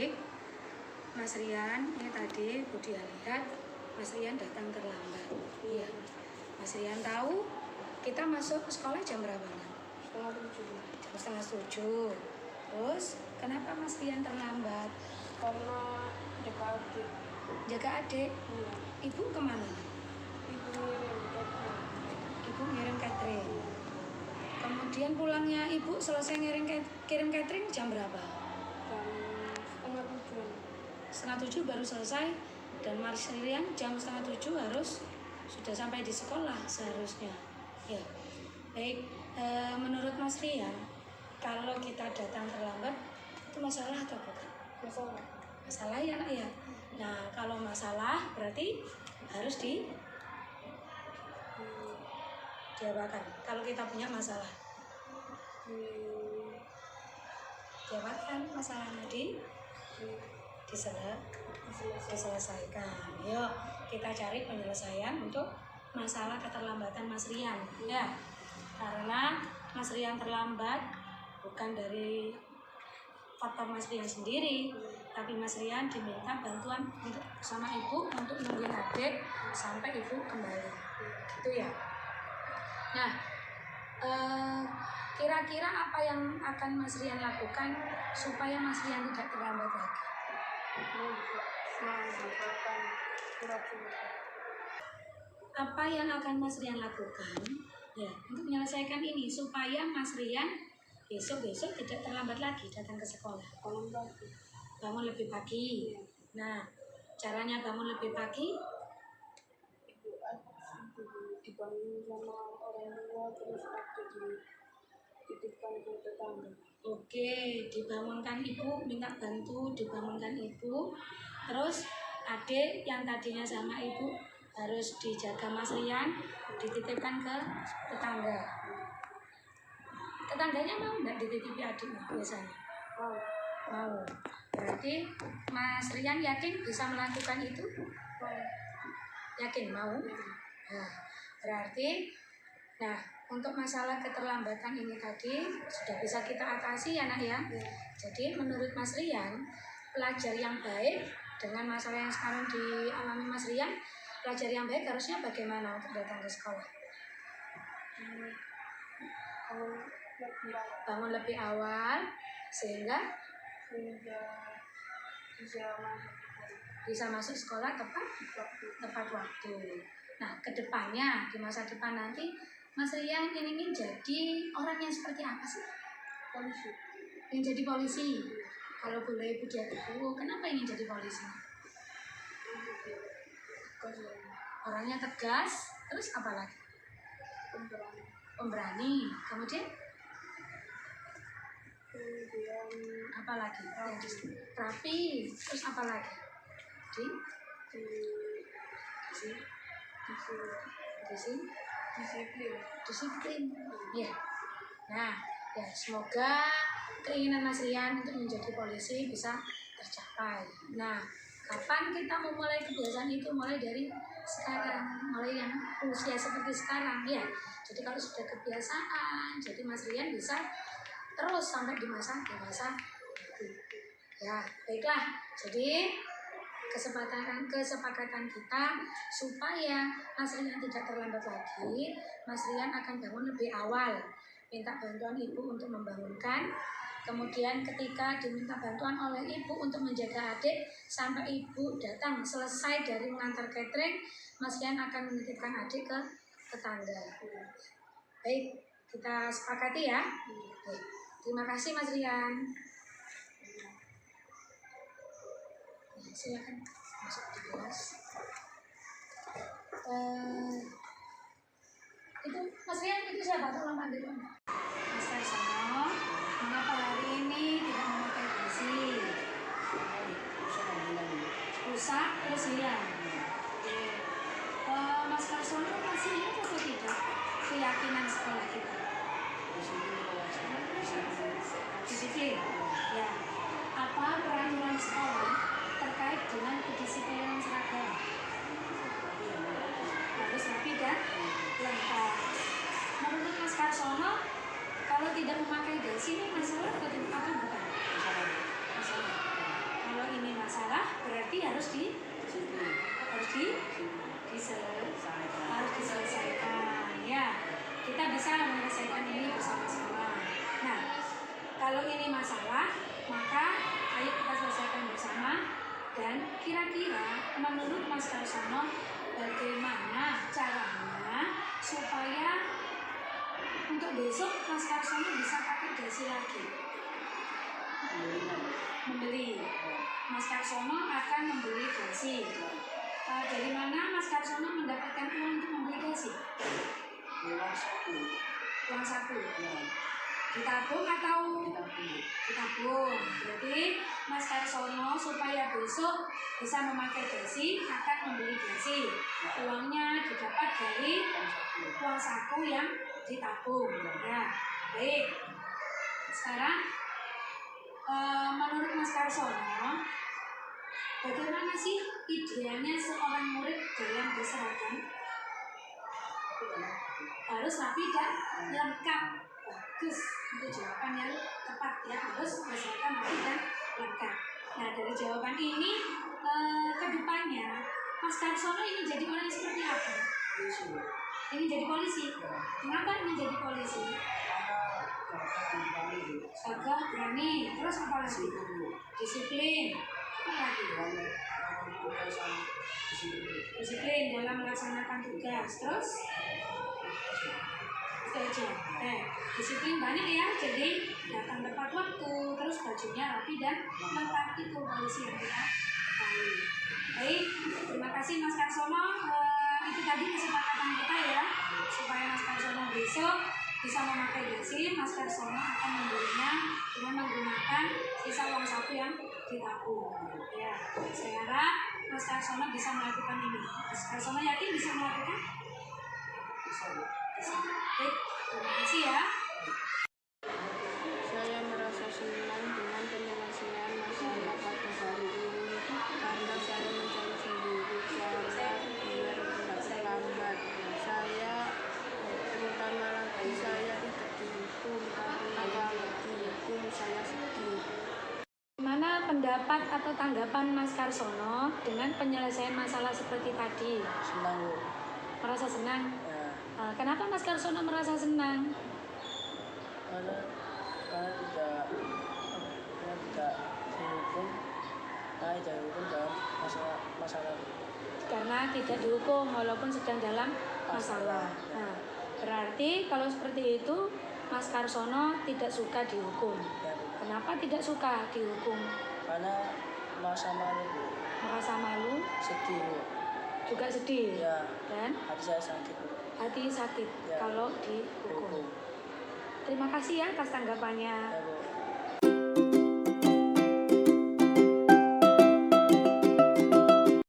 adik-adik, Mas Rian ini tadi Budi lihat Mas Rian datang terlambat. Iya. Mas Rian tahu kita masuk ke sekolah jam berapa? Jam 6:30. Terus kenapa Mas Rian terlambat? Karena jaga adik. Jaga adik. Iya. Ibu kemana? Ibu ngirim catering. Kemudian pulangnya ibu selesai kirim catering jam berapa? Jam 6:30 baru selesai. Dan Mas Rian jam 6:30 harus sudah sampai di sekolah seharusnya. Ya, baik. Menurut Mas Rian, kalau kita datang terlambat itu masalah atau bukan? Masalah. Masalah ya nak ya. Nah, kalau masalah berarti harus diapakan. Kalau kita punya masalah, diapakan masalahnya diselesaikan. Yuk kita cari penyelesaian untuk masalah keterlambatan Mas Rian ya. Karena Mas Rian terlambat bukan dari faktor Mas Rian sendiri, tapi Mas Rian diminta bantuan untuk sama ibu untuk nungguin adik sampai ibu kembali gitu ya. Nah, kira-kira apa yang akan Mas Rian lakukan supaya Mas Rian tidak terlambat lagi? Apa yang akan Mas Rian lakukan ya untuk menyelesaikan ini supaya Mas Rian besok-besok tidak terlambat lagi datang ke sekolah? Bangun lebih pagi. Nah, caranya bangun lebih pagi? Dibangun sama orang tua, terus dititipkan ke tetangga. Oke, dibangunkan ibu, minta bantu, dibangunkan ibu. Terus adik yang tadinya sama ibu harus dijaga Mas Rian, dititipkan ke tetangga. Tetangganya mau nggak dititipi adiknya biasanya? Mau. Berarti Mas Rian yakin bisa melakukan itu? Yakin mau? Nah, berarti untuk masalah keterlambatan ini tadi sudah bisa kita atasi ya nak ya. Jadi menurut Mas Rian, pelajar yang baik dengan masalah yang sekarang dialami Mas Rian, pelajar yang baik harusnya bagaimana untuk datang ke sekolah? Bangun lebih awal sehingga bisa masuk sekolah tepat waktu. Nah, kedepannya di masa depan nanti Mas Rian ingin jadi orang yang seperti apa sih? Polisi. Ingin jadi polisi. Kalau boleh ibu diaku, kenapa ingin jadi polisi? Orangnya tegas. Terus apa lagi? Pemberani. Kemudian apa lagi? Rapi. Terus apa lagi? Disiplin. Ya. Nah, ya semoga keinginan Mas Rian untuk menjadi polisi bisa tercapai. Nah, kapan kita memulai kebiasaan itu? Mulai dari sekarang, mulai yang usia seperti sekarang ya. Jadi kalau sudah kebiasaan, jadi Mas Rian bisa terus sampai di masa dewasa. Ya, baiklah. Jadi kesepakatan kita supaya Mas Rian tidak terlambat lagi, Mas Rian akan bangun lebih awal, minta bantuan ibu untuk membangunkan. Kemudian ketika diminta bantuan oleh ibu untuk menjaga adik sampai ibu datang selesai dari mengantar catering, Mas Rian akan menitipkan adik ke tetangga. Baik, kita sepakati ya. Baik. Terima kasih Mas Rian. Silakan masuk di kelas. Itu Mas Rian itu siapa? Tolong panggil Mas Karsono. Mengapa hari ini tidak memakai dasi? Rusak terus hilang. Mas Karsono masih ingat atau tidak keyakinan sekolah kita? Disiplin. Ya. Apa peraturan sekolah terkait dengan kedisiplinan seragam? Harus rapi dan lengkap. Menurut Mas Karsono, kalau tidak memakai dasi ini masalah atau bukan? Masalah. Kalau masalah, maka ayo kita selesaikan bersama. Dan kira-kira menurut Mas Karsono, bagaimana caranya supaya untuk besok Mas Karsono bisa pakai dasi lagi? Membeli. Mas Karsono akan membeli dasi. Dari mana Mas Karsono mendapatkan uang untuk membeli dasi? Uang saku. Ditabung atau ditabung? Berarti Mas Karsono supaya besok bisa memakai dasi akan membeli dasi. Uangnya didapat dari uang saku yang ditabung. Ya, baik. Sekarang menurut Mas Karsono, bagaimana sih idealnya seorang murid dalam berseragam? Harus rapi dan lengkap. Bagus, itu jawaban yang tepat ya. Harus berseragam rapi dan lengkap. Nah, dari jawaban ini ke depannya Mas Karsono ingin jadi orang yang seperti apa? Ingin jadi polisi. Kenapa ingin jadi polisi? Gagah, berani. Terus apa lagi? Disiplin. Apa lagi? Disiplin dalam melaksanakan tugas. Terus itu aja. Disiplin banyak ya. Jadi datang tepat waktu. Terus bajunya rapi dan lengkap. Itu polisi yang kita tahu. Baik, terima kasih Mas Karsono. Itu tadi kesepakatan kita ya, supaya Mas Karsono besok bisa memakai dasi. Mas Karsono akan membelinya dengan menggunakan sisa uang saku yang ditabung. Ya, saya harap Mas Karsono bisa melakukan ini. Mas Karsono yakin bisa melakukan? Bisa. Baik, terima kasih ya. Saya merasa senang dengan penyelesaian masalah pada hari ini karena saya mencari sendiri cara biar tidak terlambat. Saya terutama lagi saya tidak dihukum karena kalau dihukum saya sedih. Gimana pendapat atau tanggapan Mas Karsono dengan penyelesaian masalah seperti tadi? Senang Bu. Merasa senang? Ya, Kenapa Mas Karsono merasa senang? karena tidak dihukum, dalam masalah. Karena tidak dihukum walaupun sedang dalam masalah. Nah, berarti kalau seperti itu Mas Karsono tidak suka dihukum. Ya, Bu. Kenapa tidak suka dihukum? Karena merasa malu Bu. Merasa malu, Sedih Bu. juga sedih, Ya, dan hati saya sakit Bu. hati sakit Ya. kalau dihukum. Hukum. Terima kasih ya atas tanggapannya. Ya Bu.